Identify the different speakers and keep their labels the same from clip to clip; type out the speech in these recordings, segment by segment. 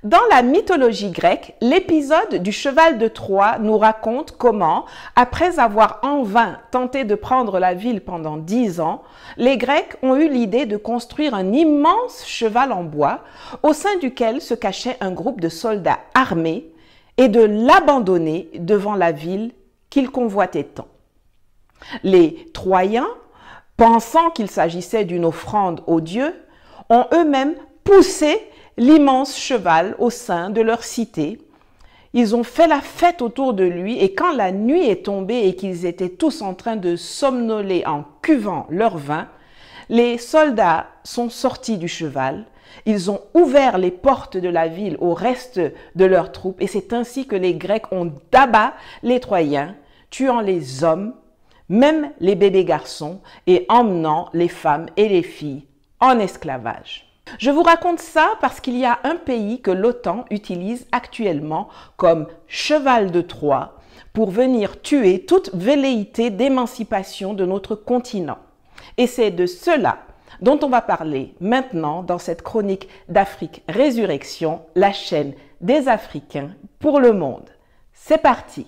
Speaker 1: Dans la mythologie grecque, l'épisode du cheval de Troie nous raconte comment, après avoir en vain tenté de prendre la ville pendant 10 ans, les Grecs ont eu l'idée de construire un immense cheval en bois au sein duquel se cachait un groupe de soldats armés et de l'abandonner devant la ville qu'ils convoitaient tant. Les Troyens, pensant qu'il s'agissait d'une offrande aux dieux, ont eux-mêmes poussé l'immense cheval au sein de leur cité. Ils ont fait la fête autour de lui et quand la nuit est tombée et qu'ils étaient tous en train de somnoler en cuvant leur vin, les soldats sont sortis du cheval, ils ont ouvert les portes de la ville au reste de leurs troupes et c'est ainsi que les Grecs ont d'abat les Troyens, tuant les hommes, même les bébés garçons et emmenant les femmes et les filles en esclavage. Je vous raconte ça parce qu'il y a un pays que l'OTAN utilise actuellement comme cheval de Troie pour venir tuer toute velléité d'émancipation de notre continent. Et c'est de cela dont on va parler maintenant dans cette chronique d'Afrique Résurrection, la chaîne des Africains pour le monde. C'est parti!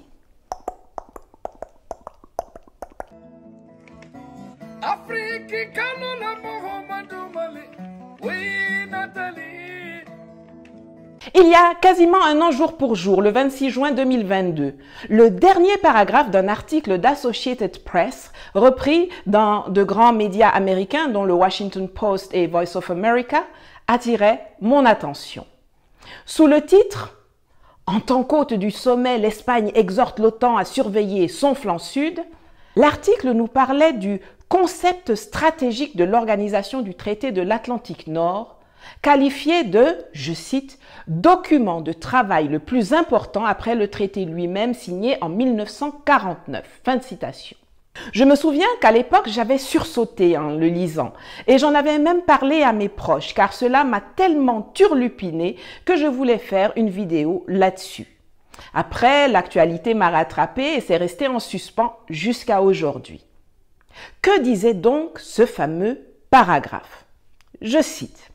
Speaker 1: Il y a quasiment un an jour pour jour, le 26 juin 2022, le dernier paragraphe d'un article d'Associated Press, repris dans de grands médias américains dont le Washington Post et Voice of America, attirait mon attention. Sous le titre « En tant qu'hôte du sommet, l'Espagne exhorte l'OTAN à surveiller son flanc sud », l'article nous parlait du concept stratégique de l'Organisation du traité de l'Atlantique Nord, qualifié de, je cite, « document de travail le plus important après le traité lui-même signé en 1949 ». Fin de citation. Je me souviens qu'à l'époque, j'avais sursauté en le lisant et j'en avais même parlé à mes proches car cela m'a tellement turlupiné que je voulais faire une vidéo là-dessus. Après, l'actualité m'a rattrapé et c'est resté en suspens jusqu'à aujourd'hui. Que disait donc ce fameux paragraphe? Je cite.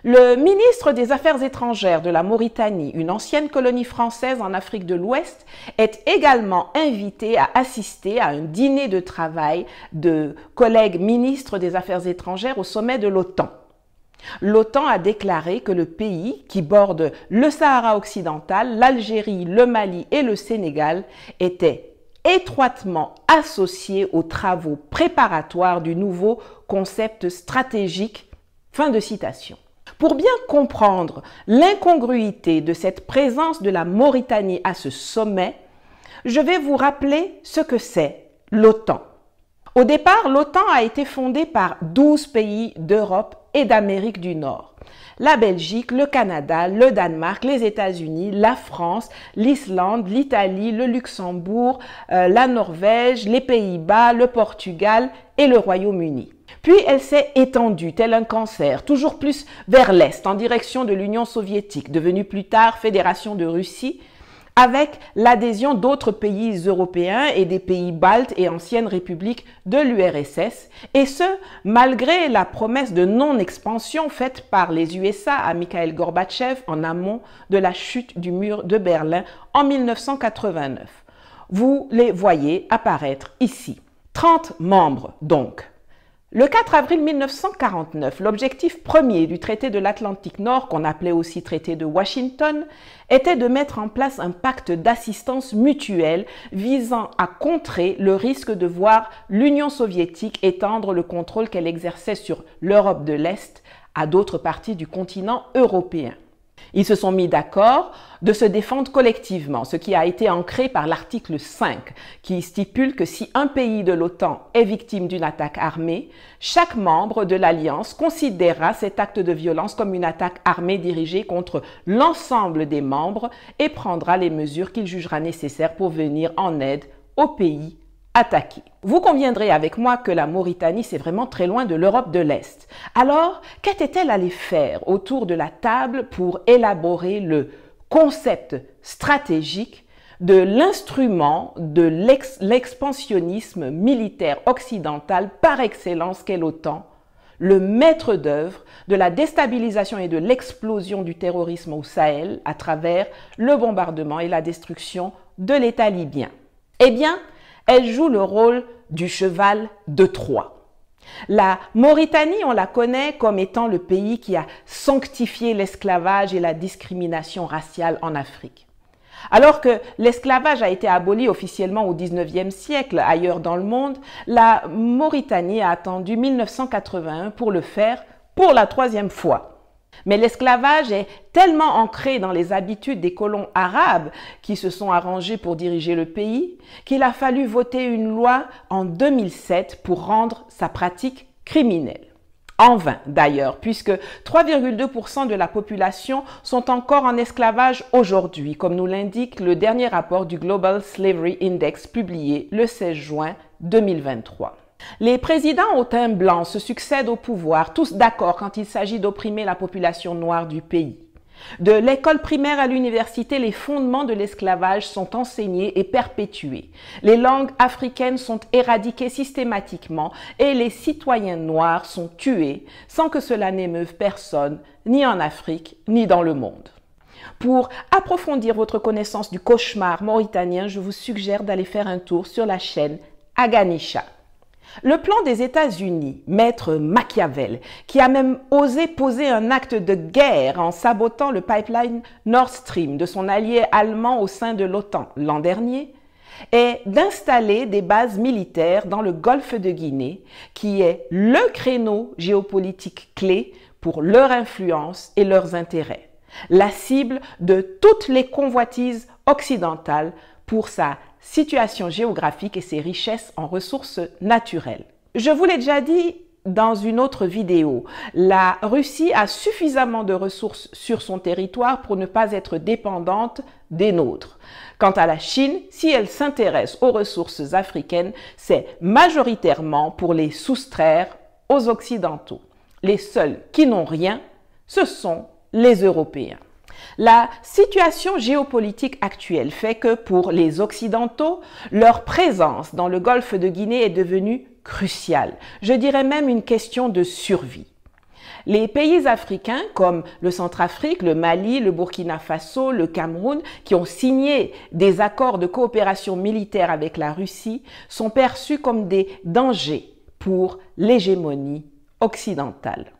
Speaker 1: Le ministre des Affaires étrangères de la Mauritanie, une ancienne colonie française en Afrique de l'Ouest, est également invité à assister à un dîner de travail de collègues ministres des Affaires étrangères au sommet de l'OTAN. L'OTAN a déclaré que le pays, qui borde le Sahara occidental, l'Algérie, le Mali et le Sénégal, était étroitement associé aux travaux préparatoires du nouveau concept stratégique. Fin de citation. Pour bien comprendre l'incongruité de cette présence de la Mauritanie à ce sommet, je vais vous rappeler ce que c'est l'OTAN. Au départ, l'OTAN a été fondée par 12 pays d'Europe et d'Amérique du Nord. La Belgique, le Canada, le Danemark, les États-Unis, la France, l'Islande, l'Italie, le Luxembourg, la Norvège, les Pays-Bas, le Portugal et le Royaume-Uni. Puis elle s'est étendue, tel un cancer, toujours plus vers l'Est, en direction de l'Union soviétique, devenue plus tard Fédération de Russie, avec l'adhésion d'autres pays européens et des pays baltes et anciennes républiques de l'URSS, et ce, malgré la promesse de non-expansion faite par les USA à Mikhail Gorbatchev en amont de la chute du mur de Berlin en 1989. Vous les voyez apparaître ici. 30 membres donc. Le 4 avril 1949, l'objectif premier du traité de l'Atlantique Nord, qu'on appelait aussi traité de Washington, était de mettre en place un pacte d'assistance mutuelle visant à contrer le risque de voir l'Union soviétique étendre le contrôle qu'elle exerçait sur l'Europe de l'Est à d'autres parties du continent européen. Ils se sont mis d'accord de se défendre collectivement, ce qui a été ancré par l'article 5, qui stipule que si un pays de l'OTAN est victime d'une attaque armée, chaque membre de l'Alliance considérera cet acte de violence comme une attaque armée dirigée contre l'ensemble des membres et prendra les mesures qu'il jugera nécessaires pour venir en aide au pays attaqué. Vous conviendrez avec moi que la Mauritanie, c'est vraiment très loin de l'Europe de l'Est. Alors, qu'était-elle allée faire autour de la table pour élaborer le concept stratégique de l'instrument de l'expansionnisme militaire occidental par excellence qu'est l'OTAN, le maître d'œuvre de la déstabilisation et de l'explosion du terrorisme au Sahel à travers le bombardement et la destruction de l'État libyen. Eh bien, elle joue le rôle du cheval de Troie. La Mauritanie, on la connaît comme étant le pays qui a sanctifié l'esclavage et la discrimination raciale en Afrique. Alors que l'esclavage a été aboli officiellement au XIXe siècle ailleurs dans le monde, la Mauritanie a attendu 1981 pour le faire pour la troisième fois. Mais l'esclavage est tellement ancré dans les habitudes des colons arabes qui se sont arrangés pour diriger le pays qu'il a fallu voter une loi en 2007 pour rendre sa pratique criminelle. En vain d'ailleurs, puisque 3,2% de la population sont encore en esclavage aujourd'hui, comme nous l'indique le dernier rapport du Global Slavery Index publié le 16 juin 2023. Les présidents au teint blanc se succèdent au pouvoir, tous d'accord quand il s'agit d'opprimer la population noire du pays. De l'école primaire à l'université, les fondements de l'esclavage sont enseignés et perpétués. Les langues africaines sont éradiquées systématiquement et les citoyens noirs sont tués sans que cela n'émeuve personne, ni en Afrique, ni dans le monde. Pour approfondir votre connaissance du cauchemar mauritanien, je vous suggère d'aller faire un tour sur la chaîne Aganisha. Le plan des États-Unis, maître Machiavel, qui a même osé poser un acte de guerre en sabotant le pipeline Nord Stream de son allié allemand au sein de l'OTAN l'an dernier, est d'installer des bases militaires dans le golfe de Guinée, qui est le créneau géopolitique clé pour leur influence et leurs intérêts, la cible de toutes les convoitises occidentales pour sa situation géographique et ses richesses en ressources naturelles. Je vous l'ai déjà dit dans une autre vidéo, la Russie a suffisamment de ressources sur son territoire pour ne pas être dépendante des nôtres. Quant à la Chine, si elle s'intéresse aux ressources africaines, c'est majoritairement pour les soustraire aux Occidentaux. Les seuls qui n'ont rien, ce sont les Européens. La situation géopolitique actuelle fait que pour les Occidentaux, leur présence dans le golfe de Guinée est devenue cruciale. Je dirais même une question de survie. Les pays africains comme le Centrafrique, le Mali, le Burkina Faso, le Cameroun, qui ont signé des accords de coopération militaire avec la Russie, sont perçus comme des dangers pour l'hégémonie occidentale.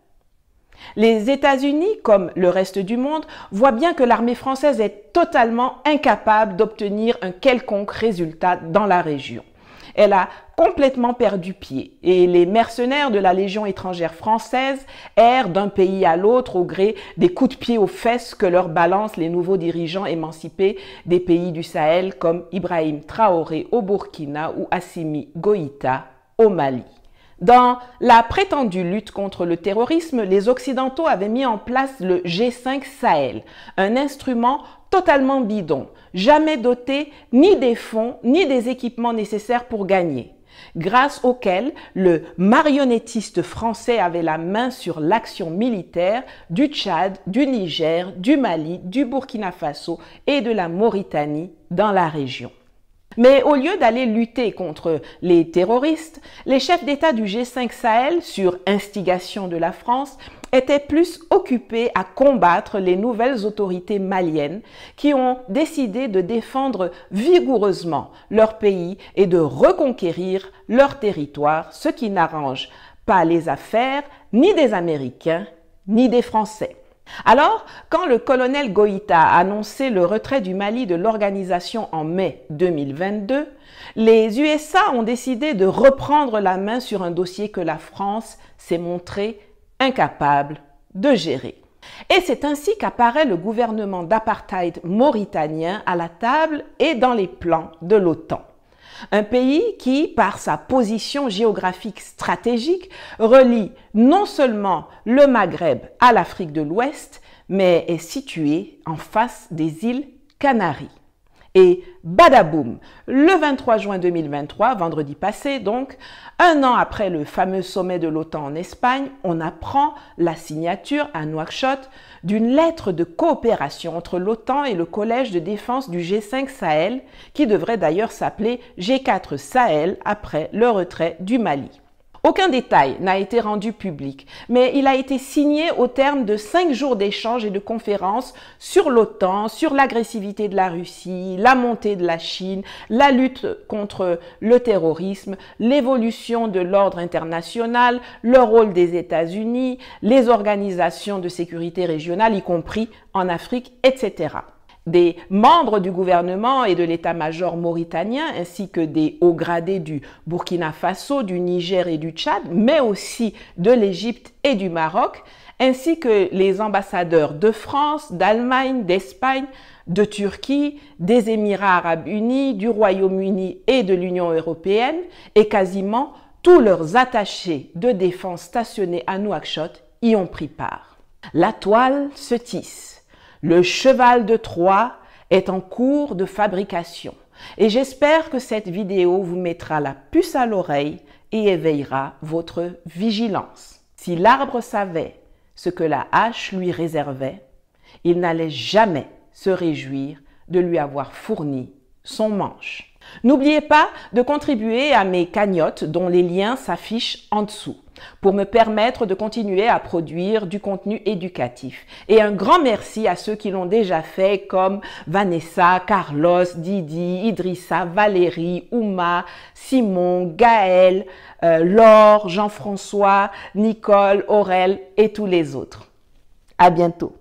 Speaker 1: Les États-Unis, comme le reste du monde, voient bien que l'armée française est totalement incapable d'obtenir un quelconque résultat dans la région. Elle a complètement perdu pied et les mercenaires de la Légion étrangère française errent d'un pays à l'autre au gré des coups de pied aux fesses que leur balancent les nouveaux dirigeants émancipés des pays du Sahel comme Ibrahim Traoré au Burkina ou Assimi Goïta au Mali. Dans la prétendue lutte contre le terrorisme, les Occidentaux avaient mis en place le G5 Sahel, un instrument totalement bidon, jamais doté ni des fonds ni des équipements nécessaires pour gagner, grâce auquel le marionnettiste français avait la main sur l'action militaire du Tchad, du Niger, du Mali, du Burkina Faso et de la Mauritanie dans la région. Mais au lieu d'aller lutter contre les terroristes, les chefs d'État du G5 Sahel, sur instigation de la France, étaient plus occupés à combattre les nouvelles autorités maliennes qui ont décidé de défendre vigoureusement leur pays et de reconquérir leur territoire, ce qui n'arrange pas les affaires ni des Américains ni des Français. Alors, quand le colonel Goïta a annoncé le retrait du Mali de l'organisation en mai 2022, les USA ont décidé de reprendre la main sur un dossier que la France s'est montrée incapable de gérer. Et c'est ainsi qu'apparaît le gouvernement d'apartheid mauritanien à la table et dans les plans de l'OTAN. Un pays qui, par sa position géographique stratégique, relie non seulement le Maghreb à l'Afrique de l'Ouest, mais est situé en face des îles Canaries. Et badaboum, le 23 juin 2023, vendredi passé donc, un an après le fameux sommet de l'OTAN en Espagne, on apprend la signature à Nouakchott d'une lettre de coopération entre l'OTAN et le Collège de défense du G5 Sahel, qui devrait d'ailleurs s'appeler G4 Sahel après le retrait du Mali. Aucun détail n'a été rendu public, mais il a été signé au terme de 5 jours d'échanges et de conférences sur l'OTAN, sur l'agressivité de la Russie, la montée de la Chine, la lutte contre le terrorisme, l'évolution de l'ordre international, le rôle des États-Unis, les organisations de sécurité régionale, y compris en Afrique, etc. Des membres du gouvernement et de l'état-major mauritanien, ainsi que des hauts gradés du Burkina Faso, du Niger et du Tchad, mais aussi de l'Égypte et du Maroc, ainsi que les ambassadeurs de France, d'Allemagne, d'Espagne, de Turquie, des Émirats arabes unis, du Royaume-Uni et de l'Union européenne, et quasiment tous leurs attachés de défense stationnés à Nouakchott y ont pris part. La toile se tisse. Le cheval de Troie est en cours de fabrication et j'espère que cette vidéo vous mettra la puce à l'oreille et éveillera votre vigilance. Si l'arbre savait ce que la hache lui réservait, il n'allait jamais se réjouir de lui avoir fourni son manche. N'oubliez pas de contribuer à mes cagnottes dont les liens s'affichent en dessous pour me permettre de continuer à produire du contenu éducatif. Et un grand merci à ceux qui l'ont déjà fait comme Vanessa, Carlos, Didi, Idrissa, Valérie, Ouma, Simon, Gaël, Laure, Jean-François, Nicole, Aurel et tous les autres. À bientôt.